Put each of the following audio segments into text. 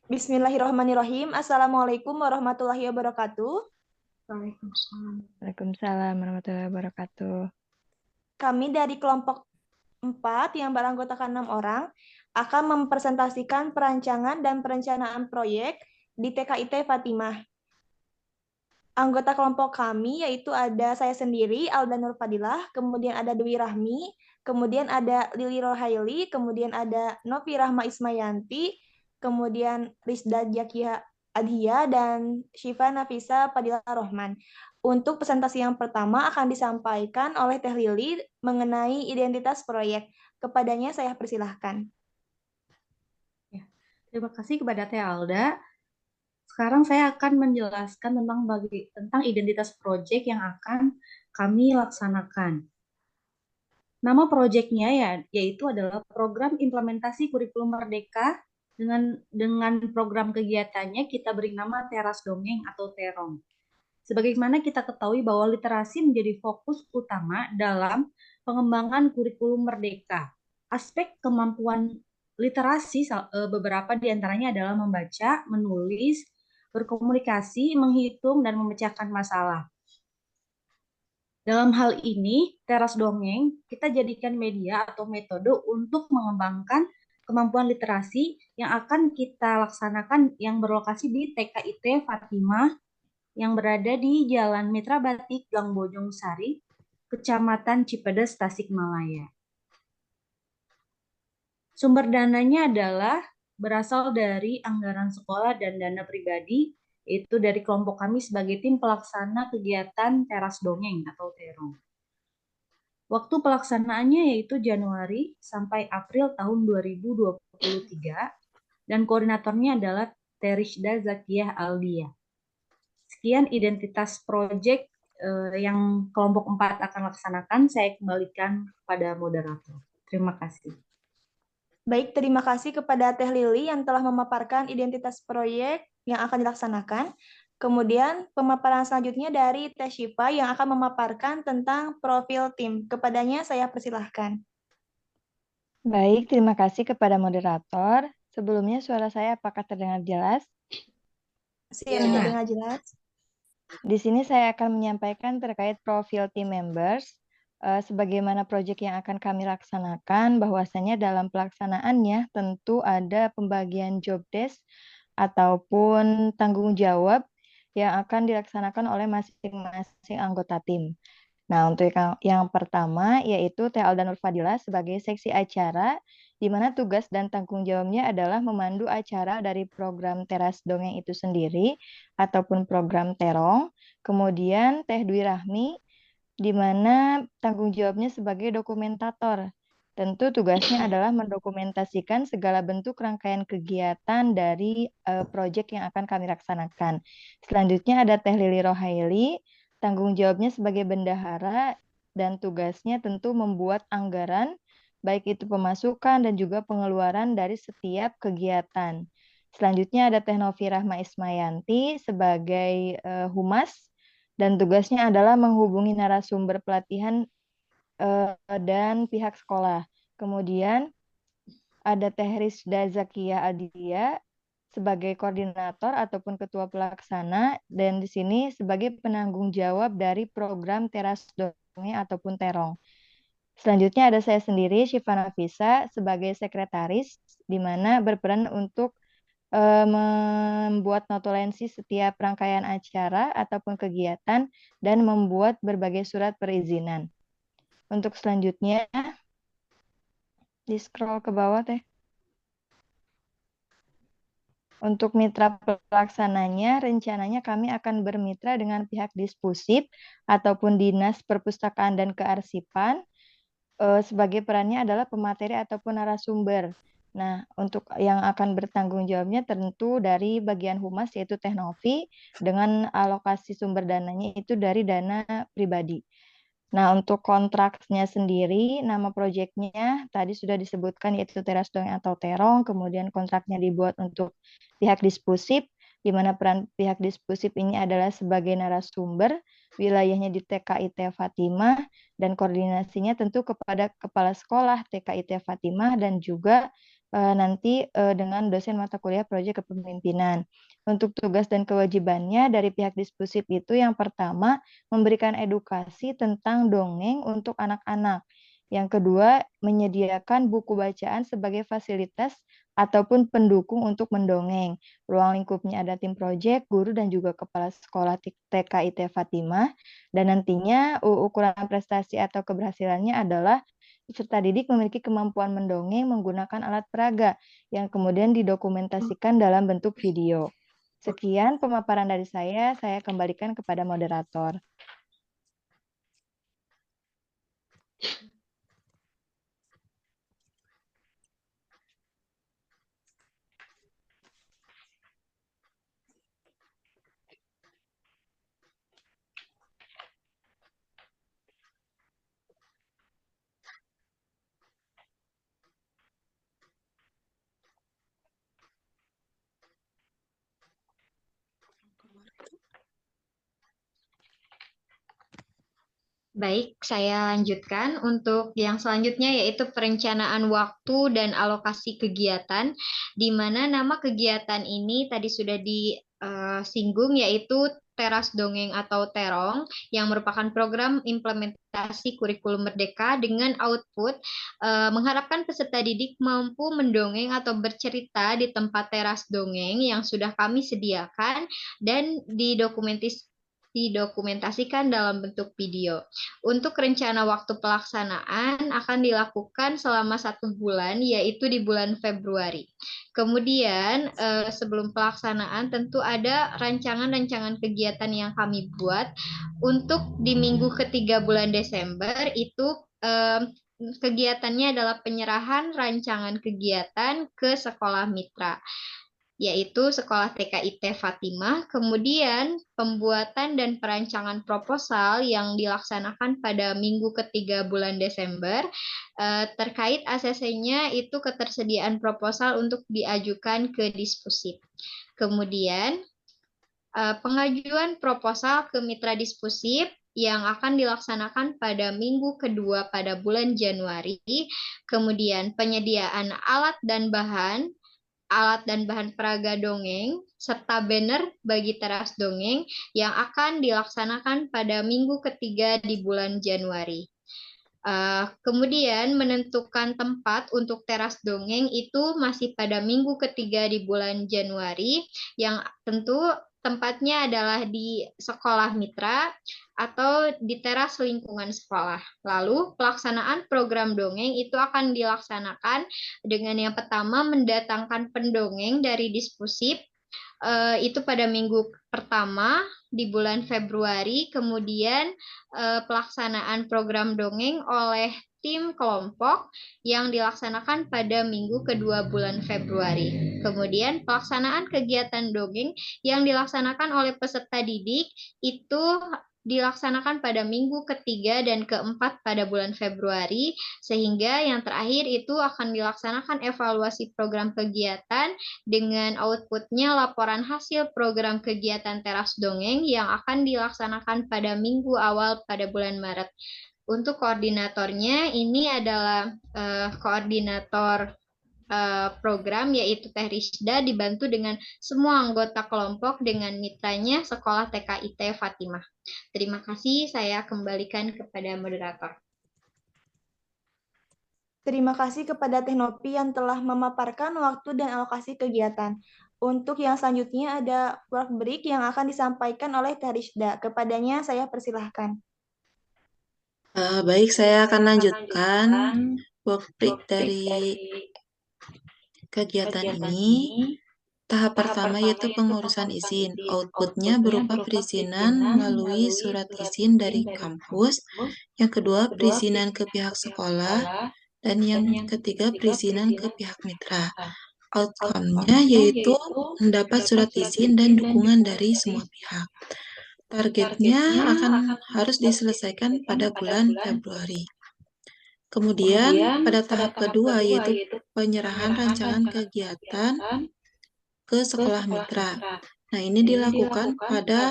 Bismillahirrahmanirrahim. Assalamualaikum warahmatullahi wabarakatuh. Waalaikumsalam. Waalaikumsalam warahmatullahi wabarakatuh. Kami dari kelompok 4 yang beranggotakan 6 orang akan mempresentasikan perancangan dan perencanaan proyek di TKIT Fatimah. Anggota kelompok kami yaitu ada saya sendiri, Alda Nur Fadilah, kemudian ada Dwi Rahmi, kemudian ada Lili Rohaili, kemudian ada Novi Rahma Ismayanti, kemudian Rizda Jakia Adhia, dan Syifa Nafisa Fadilah Rohman. Untuk presentasi yang pertama akan disampaikan oleh Teh Lili mengenai identitas proyek. Kepadanya saya persilahkan. Ya, terima kasih kepada Teh Alda. Sekarang saya akan menjelaskan tentang identitas proyek yang akan kami laksanakan. Nama proyeknya yaitu adalah Program Implementasi Kurikulum Merdeka. Dengan program kegiatannya kita beri nama Teras Dongeng atau Terong. Sebagaimana kita ketahui bahwa literasi menjadi fokus utama dalam pengembangan kurikulum merdeka. Aspek kemampuan literasi beberapa diantaranya adalah membaca, menulis, berkomunikasi, menghitung, dan memecahkan masalah. Dalam hal ini, teras dongeng kita jadikan media atau metode untuk mengembangkan kemampuan literasi yang akan kita laksanakan yang berlokasi di TKIT Fatimah yang berada di Jalan Mitra Batik, Gang Bojong Sari, Kecamatan Cipedes, Tasikmalaya. Sumber dananya adalah berasal dari anggaran sekolah dan dana pribadi, yaitu dari kelompok kami sebagai tim pelaksana kegiatan Teras Dongeng atau Terong. Waktu pelaksanaannya yaitu Januari sampai April tahun 2023 dan koordinatornya adalah Terishda Zakiyah Aldia. Sekian identitas proyek yang kelompok 4 akan laksanakan. Saya kembalikan kepada moderator. Terima kasih. Baik, terima kasih kepada Teh Lili yang telah memaparkan identitas proyek yang akan dilaksanakan. Kemudian pemaparan selanjutnya dari Teh Syifa yang akan memaparkan tentang profil tim. Kepadanya saya persilahkan. Baik, terima kasih kepada moderator. Sebelumnya suara saya apakah terdengar jelas? Siap, Dengar. terdengar jelas. Di sini saya akan menyampaikan terkait profil team members. Sebagaimana proyek yang akan kami laksanakan, bahwasanya dalam pelaksanaannya tentu ada pembagian job desk ataupun tanggung jawab yang akan dilaksanakan oleh masing-masing anggota tim. Nah, untuk yang pertama yaitu Teh Alda Nur Fadila sebagai seksi acara, di mana tugas dan tanggung jawabnya adalah memandu acara dari program Teras Dongeng itu sendiri ataupun program Terong. Kemudian Teh Dwi Rahmi, di mana tanggung jawabnya sebagai dokumentator. Tentu tugasnya adalah mendokumentasikan segala bentuk rangkaian kegiatan dari proyek yang akan kami laksanakan. Selanjutnya ada Teh Lili Rohaili, tanggung jawabnya sebagai bendahara dan tugasnya tentu membuat anggaran, baik itu pemasukan dan juga pengeluaran dari setiap kegiatan. Selanjutnya ada Teh Novi Rahma Ismayanti sebagai humas dan tugasnya adalah menghubungi narasumber pelatihan dan pihak sekolah. Kemudian ada Teh Rizda Zakia Adia sebagai koordinator ataupun ketua pelaksana dan di sini sebagai penanggung jawab dari program Teras Dongeng ataupun Terong. Selanjutnya ada saya sendiri, Syifa Nafisa, sebagai sekretaris, di mana berperan untuk membuat notulensi setiap rangkaian acara ataupun kegiatan dan membuat berbagai surat perizinan. Untuk selanjutnya, di scroll ke bawah teh. Untuk mitra pelaksananya, rencananya kami akan bermitra dengan pihak Dispusip ataupun Dinas Perpustakaan dan Kearsipan. Sebagai perannya adalah pemateri ataupun narasumber. Nah, untuk yang akan bertanggung jawabnya tentu dari bagian humas yaitu Teknovi dengan alokasi sumber dananya itu dari dana pribadi. Nah, untuk kontraknya sendiri, nama proyeknya tadi sudah disebutkan yaitu Teras Dongeng atau Terong, kemudian kontraknya dibuat untuk pihak Dispusip, di mana peran pihak Dispusip ini adalah sebagai narasumber, wilayahnya di TKIT Fatimah, dan koordinasinya tentu kepada Kepala Sekolah TKIT Fatimah dan juga nanti dengan dosen mata kuliah proyek kepemimpinan. Untuk tugas dan kewajibannya dari pihak diskusi itu yang pertama memberikan edukasi tentang dongeng untuk anak-anak. Yang kedua, menyediakan buku bacaan sebagai fasilitas ataupun pendukung untuk mendongeng. Ruang lingkupnya ada tim proyek, guru, dan juga kepala sekolah TKIT Fatimah. Dan nantinya ukuran prestasi atau keberhasilannya adalah peserta didik memiliki kemampuan mendongeng menggunakan alat peraga yang kemudian didokumentasikan dalam bentuk video. Sekian pemaparan dari saya kembalikan kepada moderator. Baik, saya lanjutkan untuk yang selanjutnya yaitu perencanaan waktu dan alokasi kegiatan, di mana nama kegiatan ini tadi sudah disinggung yaitu Teras Dongeng atau Terong, yang merupakan program implementasi kurikulum Merdeka dengan output mengharapkan peserta didik mampu mendongeng atau bercerita di tempat teras dongeng yang sudah kami sediakan dan didokumentasikan dalam bentuk video. Untuk rencana waktu pelaksanaan akan dilakukan selama 1 bulan, yaitu di bulan Februari. Kemudian sebelum pelaksanaan tentu ada rancangan-rancangan kegiatan yang kami buat. Untuk di minggu ketiga bulan Desember itu kegiatannya adalah penyerahan rancangan kegiatan ke sekolah mitra, yaitu Sekolah TKIT Fatimah, kemudian pembuatan dan perancangan proposal yang dilaksanakan pada minggu ketiga bulan Desember, terkait ACC-nya itu ketersediaan proposal untuk diajukan ke diskusi. Kemudian pengajuan proposal ke mitra diskusi yang akan dilaksanakan pada minggu kedua pada bulan Januari, kemudian penyediaan alat dan bahan peraga dongeng, serta banner bagi teras dongeng yang akan dilaksanakan pada minggu ketiga di bulan Januari. Kemudian menentukan tempat untuk teras dongeng itu masih pada minggu ketiga di bulan Januari, yang tentu tempatnya adalah di sekolah mitra atau di teras lingkungan sekolah. Lalu pelaksanaan program dongeng itu akan dilaksanakan dengan yang pertama mendatangkan pendongeng dari diskusi itu pada minggu pertama di bulan Februari, kemudian pelaksanaan program dongeng oleh tim kelompok yang dilaksanakan pada minggu kedua bulan Februari. Kemudian pelaksanaan kegiatan dongeng yang dilaksanakan oleh peserta didik itu dilaksanakan pada minggu ketiga dan keempat pada bulan Februari, sehingga yang terakhir itu akan dilaksanakan evaluasi program kegiatan dengan outputnya laporan hasil program kegiatan teras dongeng yang akan dilaksanakan pada minggu awal pada bulan Maret. Untuk koordinatornya ini adalah koordinator program yaitu Teh Risda dibantu dengan semua anggota kelompok dengan mitranya Sekolah TKIT Fatimah. Terima kasih, saya kembalikan kepada moderator. Terima kasih kepada Teh Nopi yang telah memaparkan waktu dan alokasi kegiatan. Untuk yang selanjutnya ada work break yang akan disampaikan oleh Teh Risda. Kepadanya saya persilahkan. Baik, saya akan lanjutkan work break dari kegiatan ini. Tahap pertama yaitu pengurusan izin. Outputnya berupa perizinan melalui surat izin dari kampus. Yang kedua, perizinan ke pihak sekolah. Dan yang ketiga, perizinan ke pihak mitra. Outcome-nya yaitu mendapat surat izin dan dukungan dari semua pihak. Targetnya harus diselesaikan pada bulan Februari. Kemudian pada tahap kedua yaitu penyerahan rancangan kegiatan ke sekolah mitra. Nah, ini dilakukan pada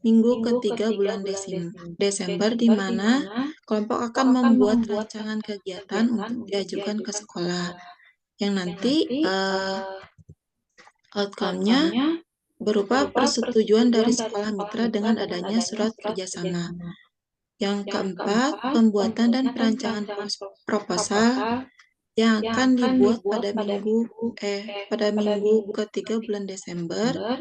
minggu ketiga bulan Desember, di mana kelompok akan membuat rancangan kegiatan untuk diajukan ke sekolah. yang nanti outcome-nya berupa persetujuan dari sekolah mitra dengan adanya surat kerjasama. Yang keempat, pembuatan dan perancangan proposal yang akan dibuat pada minggu ketiga bulan Desember,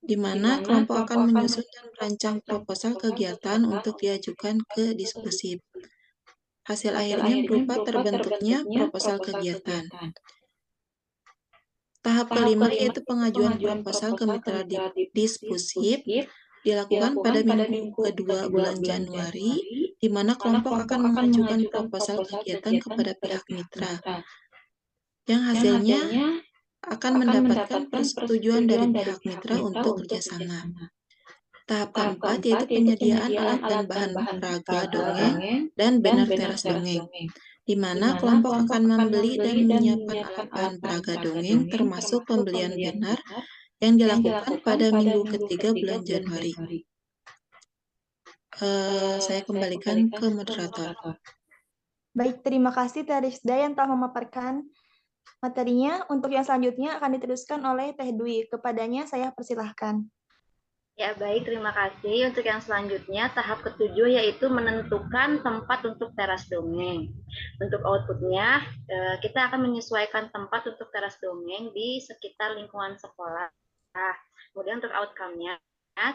di mana kelompok akan menyusun dan merancang proposal kegiatan untuk diajukan ke diskusi. Hasil akhirnya berupa terbentuknya proposal kegiatan. Tahap kelima yaitu pengajuan proposal ke mitra diskusi dilakukan pada minggu kedua bulan Januari, di mana kelompok akan mengajukan proposal kegiatan kepada pihak mitra, yang hasilnya akan mendapatkan persetujuan dari pihak mitra untuk kerjasama. Tahap keempat yaitu penyediaan alat dan bahan peraga dongeng dan banner teras dongeng, di mana kelompok akan membeli dan menyiapkan alat bahan peraga dongeng termasuk pembelian banner yang dilakukan pada minggu ketiga bulan Januari. Saya kembalikan ke moderator. Baik, terima kasih Teh Rizda yang telah memaparkan materinya. Untuk yang selanjutnya akan diteruskan oleh Teh Dwi. Kepadanya saya persilahkan. Ya, baik, terima kasih. Untuk yang selanjutnya, tahap ketujuh yaitu menentukan tempat untuk teras dongeng. Untuk outputnya, kita akan menyesuaikan tempat untuk teras dongeng di sekitar lingkungan sekolah. Kemudian untuk outcome-nya,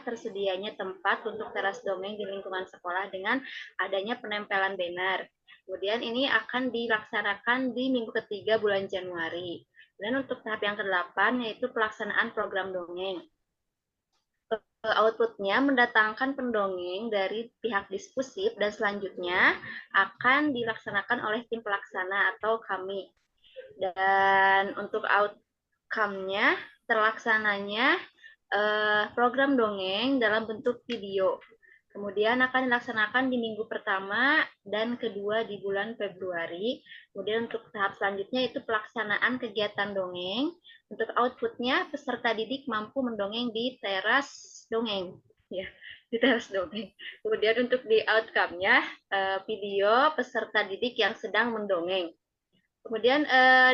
tersedianya tempat untuk teras dongeng di lingkungan sekolah dengan adanya penempelan banner. Kemudian ini akan dilaksanakan di minggu ketiga bulan Januari. Dan untuk tahap yang ke-8 yaitu pelaksanaan program dongeng. Outputnya mendatangkan pendongeng dari pihak diskusi dan selanjutnya akan dilaksanakan oleh tim pelaksana atau kami. Dan untuk outcome-nya terlaksananya program dongeng dalam bentuk video. Kemudian akan dilaksanakan di minggu pertama dan kedua di bulan Februari. Kemudian untuk tahap selanjutnya itu pelaksanaan kegiatan dongeng. Untuk outputnya peserta didik mampu mendongeng di teras dongeng, ya, di teras dongeng. Kemudian untuk di outcome-nya video peserta didik yang sedang mendongeng. Kemudian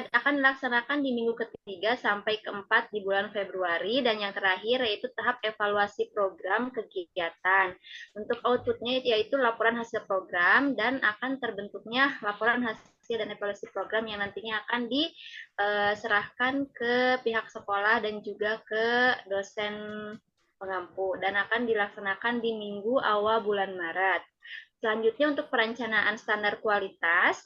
akan dilaksanakan di minggu ketiga sampai keempat di bulan Februari, dan yang terakhir yaitu tahap evaluasi program kegiatan. Untuk outputnya yaitu laporan hasil program dan akan terbentuknya laporan hasil dan evaluasi program yang nantinya akan diserahkan ke pihak sekolah dan juga ke dosen pengampu dan akan dilaksanakan di minggu awal bulan Maret. Selanjutnya untuk perencanaan standar kualitas.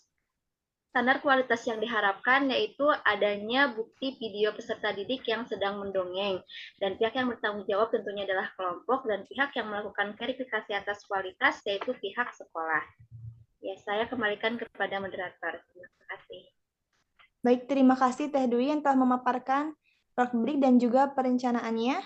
Standar kualitas yang diharapkan yaitu adanya bukti video peserta didik yang sedang mendongeng. Dan pihak yang bertanggung jawab tentunya adalah kelompok dan pihak yang melakukan verifikasi atas kualitas yaitu pihak sekolah. Ya, saya kembalikan kepada moderator. Terima kasih. Baik, terima kasih Teh Dwi yang telah memaparkan rubrik dan juga perencanaannya.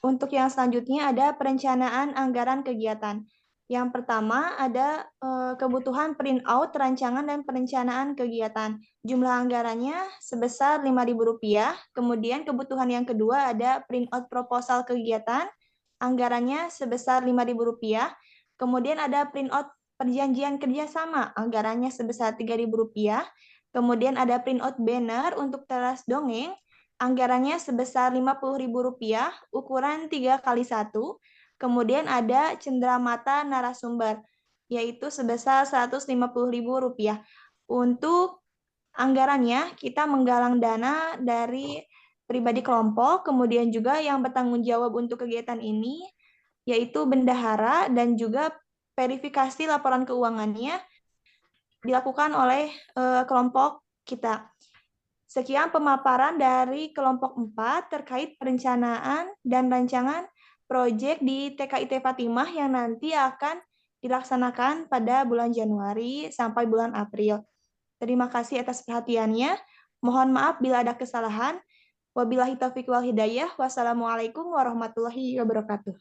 Untuk yang selanjutnya ada perencanaan anggaran kegiatan. Yang pertama ada kebutuhan printout, rancangan, dan perencanaan kegiatan. Jumlah anggarannya sebesar Rp5.000. Kemudian kebutuhan yang kedua ada printout proposal kegiatan. Anggarannya sebesar Rp5.000. Kemudian ada printout perjanjian kerjasama. Anggarannya sebesar Rp3.000. Kemudian ada printout banner untuk teras dongeng. Anggarannya sebesar Rp50.000, ukuran 3x1. Kemudian ada cenderamata narasumber, yaitu sebesar Rp150.000. Untuk anggarannya, kita menggalang dana dari pribadi kelompok, kemudian juga yang bertanggung jawab untuk kegiatan ini, yaitu bendahara, dan juga verifikasi laporan keuangannya dilakukan oleh kelompok kita. Sekian pemaparan dari kelompok 4 terkait perencanaan dan rancangan proyek di TKIT Fatimah yang nanti akan dilaksanakan pada bulan Januari sampai bulan April. Terima kasih atas perhatiannya. Mohon maaf bila ada kesalahan. Wabillahi taufiq wal hidayah. Wassalamualaikum warahmatullahi wabarakatuh.